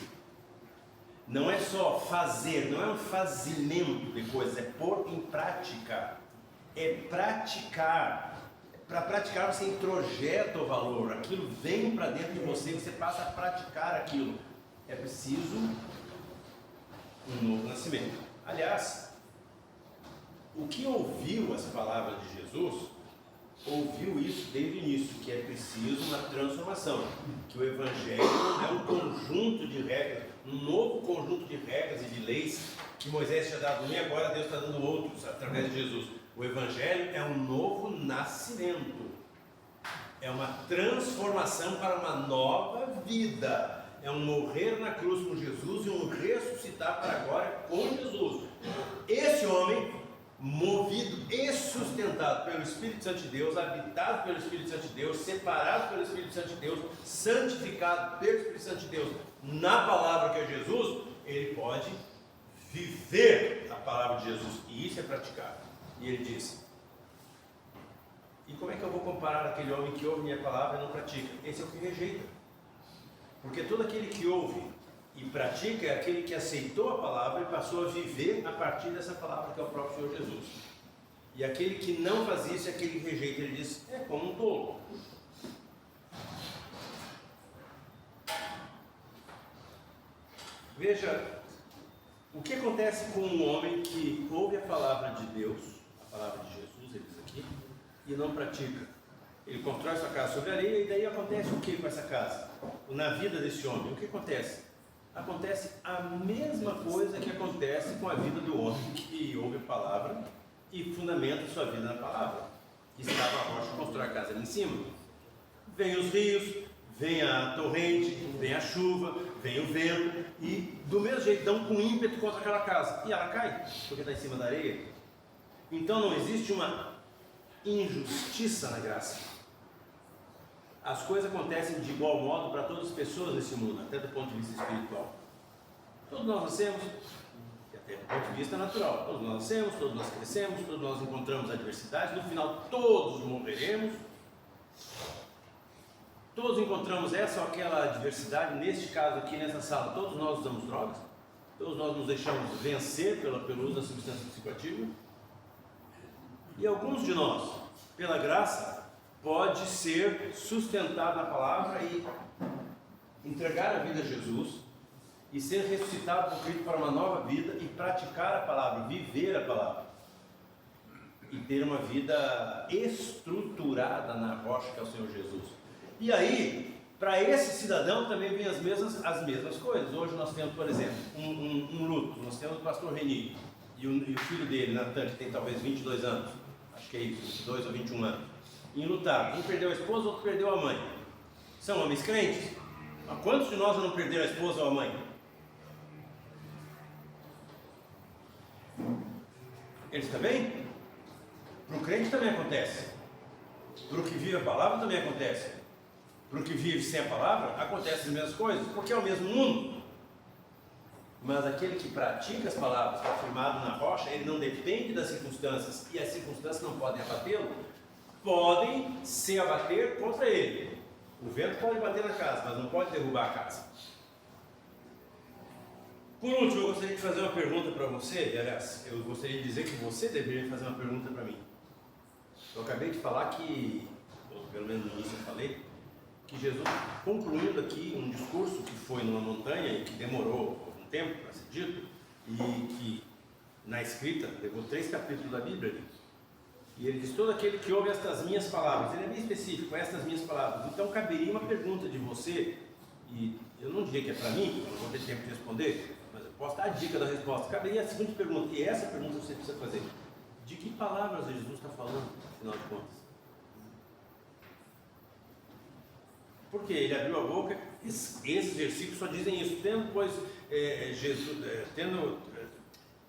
Speaker 1: não é só fazer, não é um fazimento de coisas, é pôr em prática, é praticar. Para praticar você introjeta o valor, aquilo vem para dentro de você, você passa a praticar aquilo. É preciso um novo nascimento. Aliás, o que ouviu as palavras de Jesus, ouviu isso desde o início, que é preciso uma transformação, que o Evangelho é um conjunto de regras, um novo conjunto de regras e de leis que Moisés tinha dado um e agora Deus está dando outros através de Jesus. O Evangelho é um novo nascimento, é uma transformação para uma nova vida, é um morrer na cruz com Jesus e um ressuscitar para agora com Jesus. Esse homem, movido e sustentado pelo Espírito Santo de Deus, habitado pelo Espírito Santo de Deus, separado pelo Espírito Santo de Deus, santificado pelo Espírito Santo de Deus, na palavra que é Jesus, ele pode viver a palavra de Jesus, e isso é praticar. E ele disse: e como é que eu vou comparar aquele homem que ouve minha palavra e não pratica? Esse é o que rejeita. Porque todo aquele que ouve e pratica é aquele que aceitou a palavra e passou a viver a partir dessa palavra que é o próprio Senhor Jesus. E aquele que não faz isso é aquele que rejeita. Ele diz: é como um tolo. Veja, o que acontece com um homem que ouve a palavra de Deus, a palavra de Jesus, ele diz aqui, e não pratica? Ele constrói sua casa sobre areia, e daí acontece o que com essa casa? Na vida desse homem, o que acontece? Acontece a mesma coisa que acontece com a vida do homem que ouve a palavra e fundamenta sua vida na palavra. Que estava a rocha, constrói a casa ali em cima. Vem os rios, vem a torrente, vem a chuva, vem o vento, e do mesmo jeito dão com ímpeto contra aquela casa, e ela cai, porque está em cima da areia. Então não existe uma injustiça na graça. As coisas acontecem de igual modo para todas as pessoas nesse mundo, até do ponto de vista espiritual. Todos nós nascemos, e até do ponto de vista natural, todos nós nascemos, todos nós crescemos, todos nós encontramos adversidades, no final todos morreremos. Todos encontramos essa ou aquela adversidade, neste caso aqui nessa sala, todos nós usamos drogas, todos nós nos deixamos vencer pelo uso da substância psicoativa, e alguns de nós, pela graça, pode ser sustentado na palavra e entregar a vida a Jesus, e ser ressuscitado por Cristo para uma nova vida, e praticar a palavra, viver a palavra, e ter uma vida estruturada na rocha que é o Senhor Jesus. E aí, para esse cidadão também vem as mesmas coisas. Hoje nós temos, por exemplo, um luto. Nós temos o pastor Reni e o filho dele, Natan, que tem talvez 22 anos, acho que é isso, 22 ou 21 anos, em lutar. Um perdeu a esposa, outro perdeu a mãe. São homens crentes? Mas quantos de nós não perderam a esposa ou a mãe? Eles também? Para o crente também acontece. Para o que vive a palavra também acontece. Para o que vive sem a palavra, acontecem as mesmas coisas, porque é o mesmo mundo. Mas aquele que pratica as palavras, está firmado na rocha, ele não depende das circunstâncias, e as circunstâncias não podem abatê-lo, podem se abater contra ele. O vento pode bater na casa, mas não pode derrubar a casa. Por último, eu gostaria de fazer uma pergunta para você, aliás, eu gostaria de dizer que você deveria fazer uma pergunta para mim. Eu acabei de falar que, ou pelo menos no início eu falei, que Jesus, concluindo aqui um discurso que foi numa montanha e que demorou algum tempo para ser dito, e que na escrita levou 3 capítulos da Bíblia, e ele diz: todo aquele que ouve estas minhas palavras, ele é bem específico, estas minhas palavras. Então caberia uma pergunta de você, e eu não diria que é para mim, eu não vou ter tempo de responder, mas eu posso dar a dica da resposta. Caberia a seguinte pergunta, e essa pergunta você precisa fazer: de que palavras Jesus está falando, afinal de contas? Porque ele abriu a boca, esses versículos só dizem isso, tendo, pois, Jesus,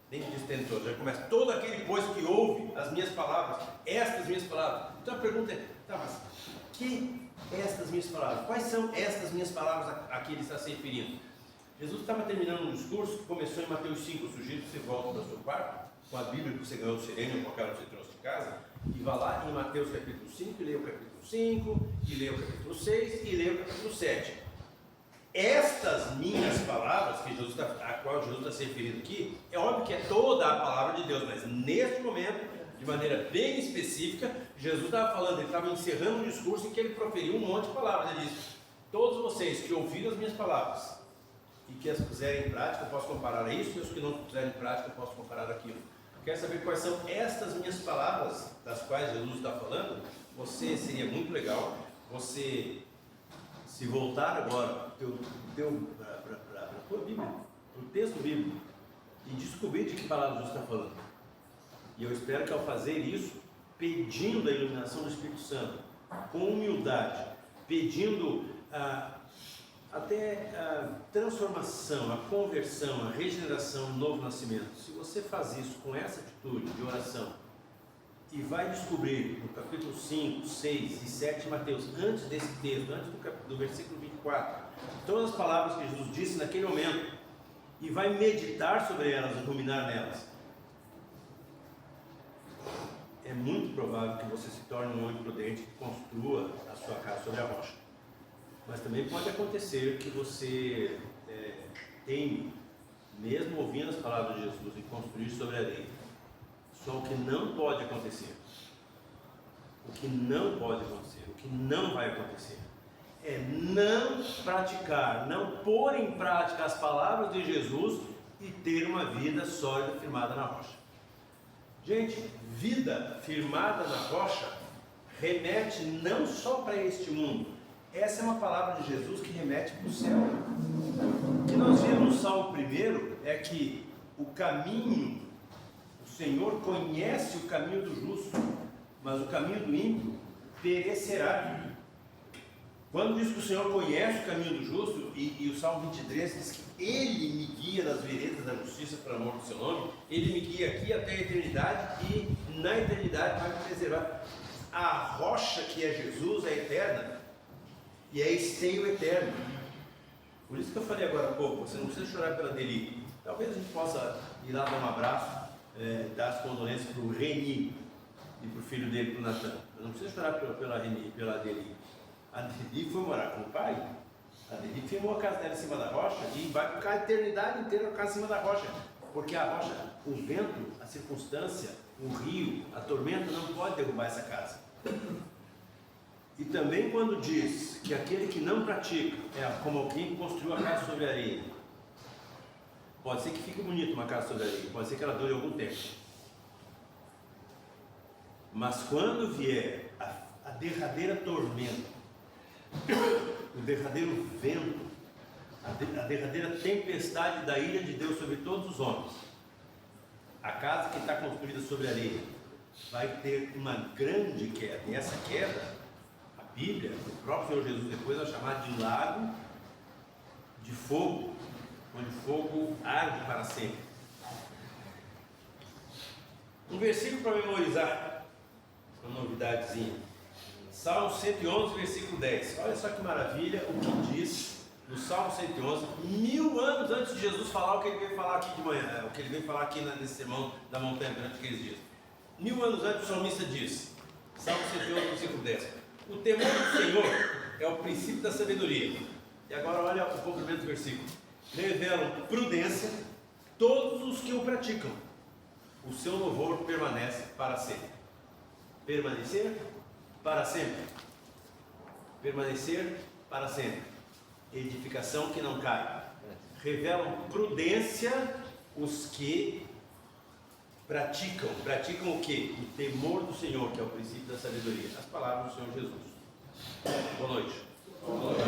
Speaker 1: nem diz tendo todo, já começa, todo aquele, pois, que ouve as minhas palavras, estas minhas palavras. Então a pergunta é, tá, mas que estas minhas palavras? Quais são estas minhas palavras a que ele está se referindo? Jesus estava terminando um discurso que começou em Mateus 5, eu sugiro que você volte para o seu quarto, com a Bíblia que você ganhou do Sereno, ou com aquela que você trouxe de casa, e vá lá em Mateus capítulo 5, e leia o capítulo 5, e leia o capítulo 6, e leia o capítulo 7. Estas minhas palavras, a qual Jesus está se referindo aqui, é óbvio que é toda a palavra de Deus, mas neste momento, de maneira bem específica, Jesus estava falando, ele estava encerrando um discurso em que ele proferiu um monte de palavras. Ele disse: todos vocês que ouviram as minhas palavras e que as puserem em prática, eu posso comparar a isso, e os que não puserem em prática, eu posso comparar aquilo. Quer saber quais são estas minhas palavras, das quais Jesus está falando? Seria muito legal você se voltar agora para a tua Bíblia, para o texto bíblico, e descobrir de que palavra Jesus está falando. E eu espero que ao fazer isso, pedindo a iluminação do Espírito Santo, com humildade, pedindo até a transformação, a conversão, a regeneração, o novo nascimento. Se você faz isso com essa atitude de oração, e vai descobrir no capítulo 5, 6 e 7 de Mateus, antes desse texto, antes do versículo 24, todas as palavras que Jesus disse naquele momento, e vai meditar sobre elas e ruminar nelas, é muito provável que você se torne um homem prudente que construa a sua casa sobre a rocha. Mas também pode acontecer que você teme, mesmo ouvindo as palavras de Jesus, e construir sobre a areia. Só o que não pode acontecer, o que não vai acontecer, é não praticar, não pôr em prática as palavras de Jesus e ter uma vida sólida, firmada na rocha. Gente, vida firmada na rocha remete não só para este mundo. Essa é uma palavra de Jesus que remete para o céu. O que nós vimos no Salmo 1 é que o caminho, o Senhor conhece o caminho do justo, mas o caminho do ímpio perecerá. Quando diz que o Senhor conhece o caminho do justo, e o Salmo 23 diz que Ele me guia nas veredas da justiça para o amor do seu nome, Ele me guia aqui até a eternidade, e na eternidade vai me preservar. A rocha que é Jesus é eterna, e é esteio eterno. Por isso que eu falei agora há pouco, você não precisa chorar pela Deli. Talvez a gente possa ir lá dar um abraço, dar as condolências para o Reni e para o filho dele, para o Natan. Não precisa chorar pela Deli. A Deli foi morar com o pai. A Deli firmou a casa dela em cima da rocha e vai ficar a eternidade inteira a casa em cima da rocha. Porque a rocha, o vento, a circunstância, o rio, a tormenta não pode derrubar essa casa. E também quando diz que aquele que não pratica é como alguém que construiu a casa sobre a areia. Pode ser que fique bonito uma casa sobre a areia, pode ser que ela dure algum tempo. Mas quando vier a derradeira tormenta, o derradeiro vento, a derradeira tempestade da ira de Deus sobre todos os homens, a casa que está construída sobre a areia vai ter uma grande queda. E essa queda, a Bíblia, o próprio Senhor Jesus depois vai chamar de lago de fogo, onde o fogo arde para sempre. Um versículo para memorizar, uma novidadezinha. Salmo 111, versículo 10. Olha só que maravilha o que diz no Salmo 111, 1000 anos antes de Jesus falar o que ele veio falar aqui de manhã, o que ele veio falar aqui nesse sermão da montanha durante aqueles dias. 1000 anos antes o salmista diz, Salmo 111, versículo 10: o temor do Senhor é o princípio da sabedoria. E agora olha o complemento do versículo: revelam prudência todos os que o praticam, o seu louvor permanece para sempre. Permanecer para sempre. Permanecer para sempre. Edificação que não cai. Revelam prudência os que praticam o que? O temor do Senhor, que é o princípio da sabedoria. As palavras do Senhor Jesus. Boa noite. Boa noite.